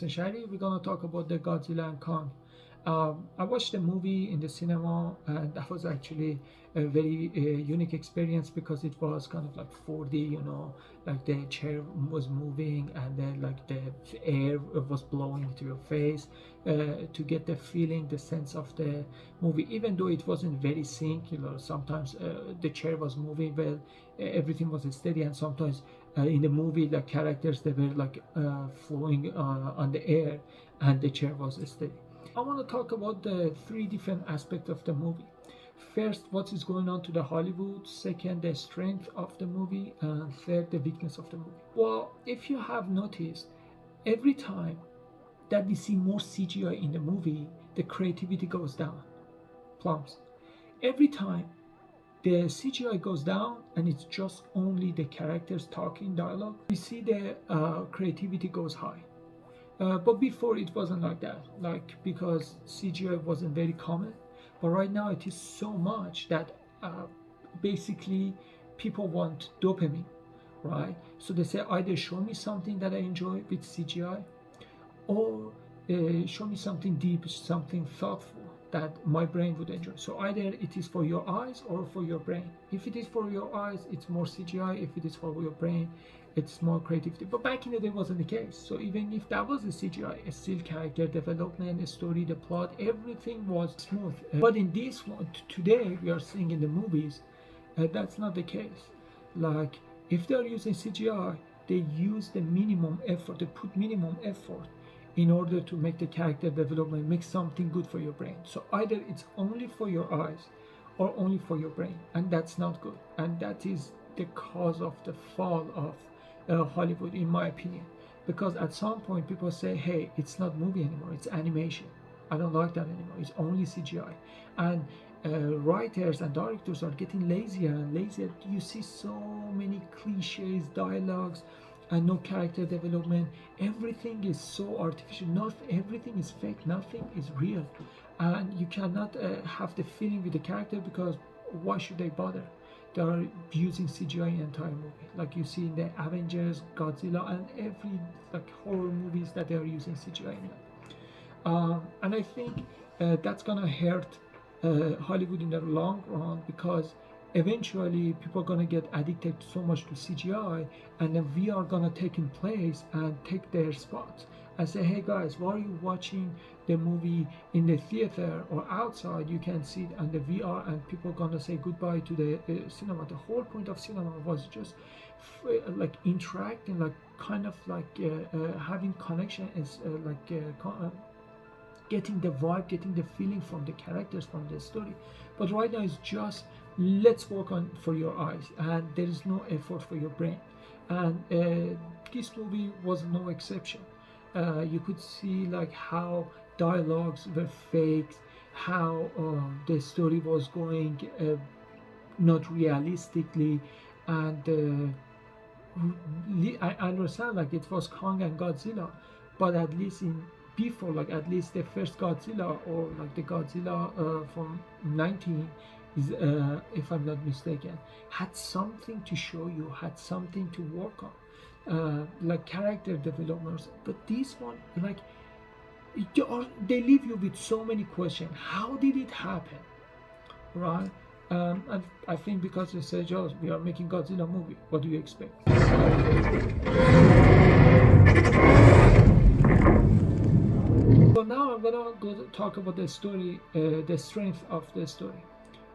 Amirhossein Shahri. We're gonna talk about the Godzilla and Kong. I watched the movie in the cinema, and that was actually a very unique experience because it was kind of like 4D, like the chair was moving and then like the air was blowing into your face to get the feeling, the sense of the movie. Even though it wasn't very singular, sometimes the chair was moving, but everything was steady, and sometimes in the movie the characters they were like flowing on the air and the chair was steady. I want to talk about the three different aspects of the movie. First, what is going on to the Hollywood. Second, the strength of the movie. And third, the weakness of the movie. Well, if you have noticed, every time that we see more CGI in the movie, the creativity goes down, plumps. Every time the CGI goes down and it's just only the characters talking dialogue, we see the creativity goes high. But before it wasn't like that, like because CGI wasn't very common. But right now it is so much that basically people want dopamine, right? So they say either show me something that I enjoy with CGI, or show me something deep, something thoughtful that my brain would enjoy. So either it is for your eyes or for your brain. If it is for your eyes, it's more CGI. If it is for your brain, it's more creativity. But back in the day, wasn't the case. So even if that was a CGI, still character development, a story, the plot, everything was smooth. But in this one, today we are seeing in the movies, that's not the case. Like if they are using CGI, they use the minimum effort. They put minimum effort in order to make the character development, make something good for your brain. So either it's only for your eyes or only for your brain, and that's not good. And that is the cause of the fall of Hollywood, in my opinion. Because at some point people say, hey, it's not movie anymore, it's animation. I don't like that anymore, it's only CGI. And writers and directors are getting lazier and lazier. You see so many cliches, dialogues, and no character development. Everything is so artificial. Not everything is fake. Nothing is real, and you cannot have the feeling with the character because why should they bother? They are using CGI in the entire movie, like you see in the Avengers, Godzilla, and every like horror movies that they are using CGI in that. And I think that's gonna hurt Hollywood in the long run because eventually people are gonna get addicted so much to CGI, and then we are gonna take in place and take their spots and say, hey guys, why are you watching the movie in the theater or outside? You can see it on the VR, and people are gonna say goodbye to the cinema. The whole point of cinema was just like interacting, like kind of like having connection, is getting the vibe, getting the feeling from the characters, from the story. But right now it's just let's work on for your eyes, and there is no effort for your brain. And this movie was no exception. You could see like how dialogues were fake, how the story was going not realistically, and I understand like it was Kong and Godzilla, but at least in before, like at least the first Godzilla or like the Godzilla from 19 is if I'm not mistaken, had something to show you, had something to work on, like character developments. But this one, like they leave you with so many questions. How did it happen, right? And I think because they said, "Joe, we are making Godzilla movie. What do you expect?" So now I'm gonna go to talk about the story, the strength of the story.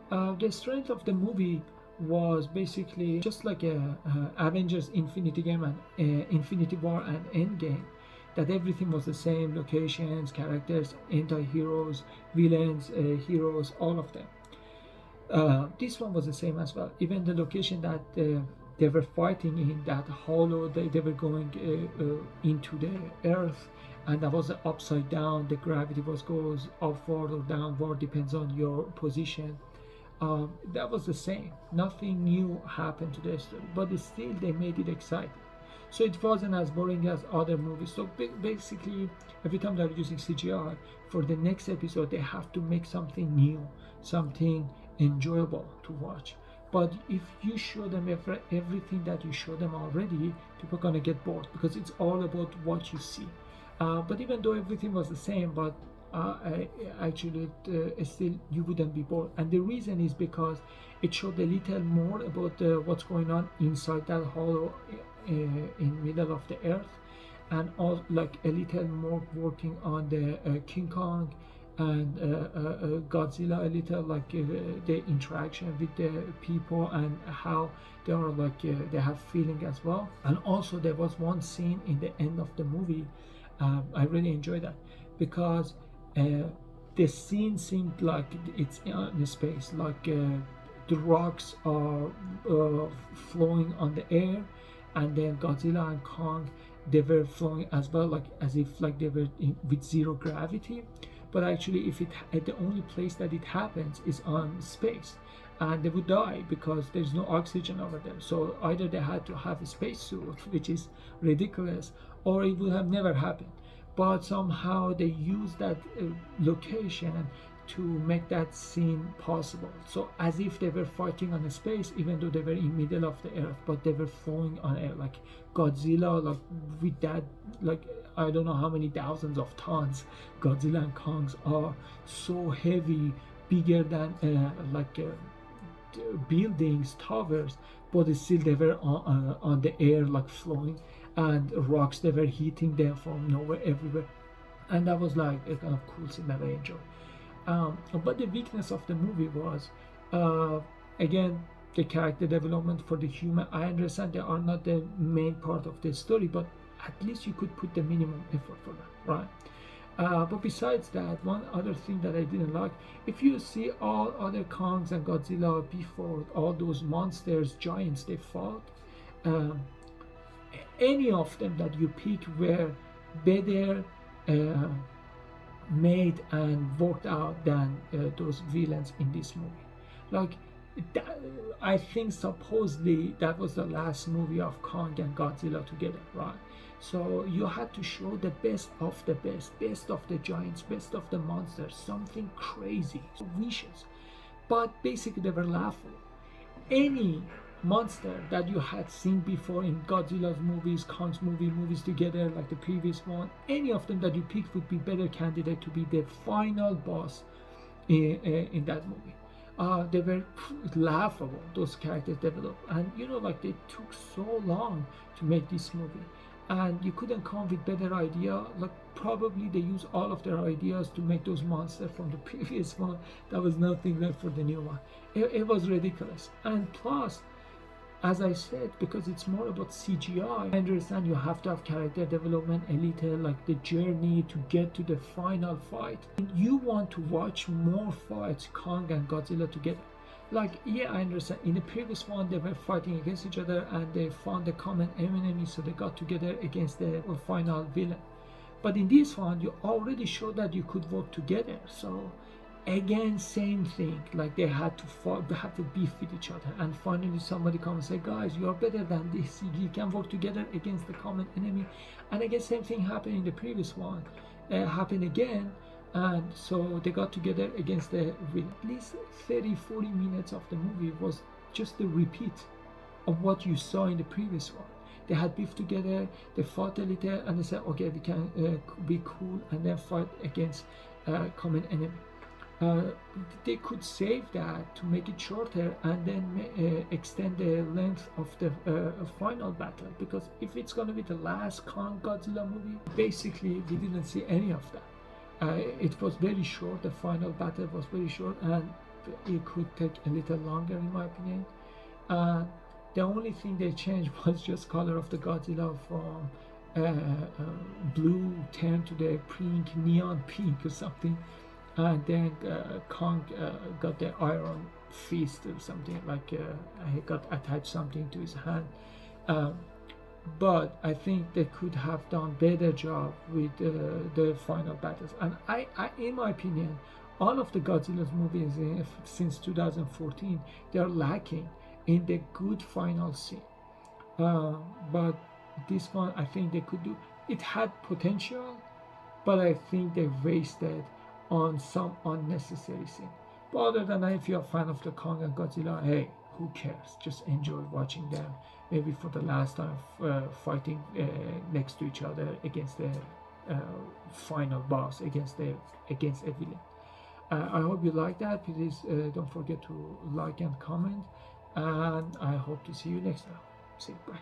The strength of the movie was basically just like a Avengers Infinity Game and Infinity War and Endgame, that everything was the same: locations, characters, anti-heroes, villains, heroes, all of them. This one was the same as well. Even the location that they were fighting in, that hollow, they were going into the earth, and that was upside down. The gravity goes upward or downward, depends on your position. That was the same. Nothing new happened to the story, but still they made it exciting. So it wasn't as boring as other movies. So basically, every time they're using CGI for the next episode, they have to make something new, something enjoyable to watch. But if you show them everything that you show them already, people are gonna get bored because it's all about what you see. But even though everything was the same, but actually still you wouldn't be bored. And the reason is because it showed a little more about what's going on inside that hollow in middle of the earth, and all like a little more working on the King Kong and Godzilla a little, like the interaction with the people and how they are like they have feeling as well. And also there was one scene in the end of the movie, I really enjoyed that because uh, the scene seemed like it's in space, like the rocks are flowing on the air, and then Godzilla and Kong, they were flowing as well, like as if like they were with zero gravity. But actually, if it the only place that it happens is on space, and they would die because there's no oxygen over there. So either they had to have a spacesuit, which is ridiculous, or it would have never happened. But somehow they use that location to make that scene possible. So as if they were fighting on a space, even though they were in middle of the earth, but they were flowing on air. Like Godzilla, like with that, like I don't know how many thousands of tons Godzilla and Kongs are, so heavy, bigger than buildings, towers, but still they were on the air, like flowing, and rocks they were hitting them from nowhere, everywhere. And that was like a kind of cool scene that I enjoyed. But the weakness of the movie was, uh, again, the character development for the human. I understand they are not the main part of the story, but at least you could put the minimum effort for that, right? But besides that, one other thing that I didn't like, if you see all other Kongs and Godzilla before, all those monsters, giants they fought, um, any of them that you pick were better uh, made and worked out than those villains in this movie. Like, that, I think supposedly that was the last movie of Kong and Godzilla together, right? So you had to show the best of the best, best of the giants, best of the monsters, something crazy, vicious. But basically, they were laughable. Any monster that you had seen before in Godzilla's movies, Kong's movies together, like the previous one, any of them that you picked would be better candidate to be the final boss in that movie. They were laughable, those characters developed, and like they took so long to make this movie, and you couldn't come with better idea. Like probably they use all of their ideas to make those monsters from the previous one. There was nothing left for the new one. It was ridiculous, and plus, as I said, because it's more about CGI, I understand you have to have character development a little, like the journey to get to the final fight. And you want to watch more fights, Kong and Godzilla together. Like, yeah, I understand. In the previous one, they were fighting against each other and they found a common enemy, so they got together against the final villain. But in this one, you already showed that you could work together. So again, same thing, like they had to fight, they had to beef with each other, and finally somebody comes and say, guys, you are better than this, you can work together against the common enemy. And again, same thing happened in the previous one, happened again, and so they got together against the villain. At least 30-40 minutes of the movie was just the repeat of what you saw in the previous one. They had beef together, they fought a little, and they said, okay, we can be cool and then fight against common enemy. They could save that to make it shorter and then extend the length of the final battle, because if it's going to be the last Kong Godzilla movie, basically we didn't see any of that. It was very short, the final battle was very short, and it could take a little longer in my opinion. The only thing they changed was just color of the Godzilla from blue turned to the pink, neon pink or something. And then Kong got the iron fist or something, like he got attached something to his hand. But I think they could have done better job with the final battles. And I, in my opinion, all of the Godzilla's movies since 2014, they are lacking in the good final scene. But this one, I think they could do. It had potential, but I think they wasted on some unnecessary scene. But other than that, if you're a fan of the Kong and Godzilla, hey, who cares? Just enjoy watching them. Maybe for the last time fighting next to each other against the final boss against a villain. I hope you like that. Please don't forget to like and comment, and I hope to see you next time. See you. Bye.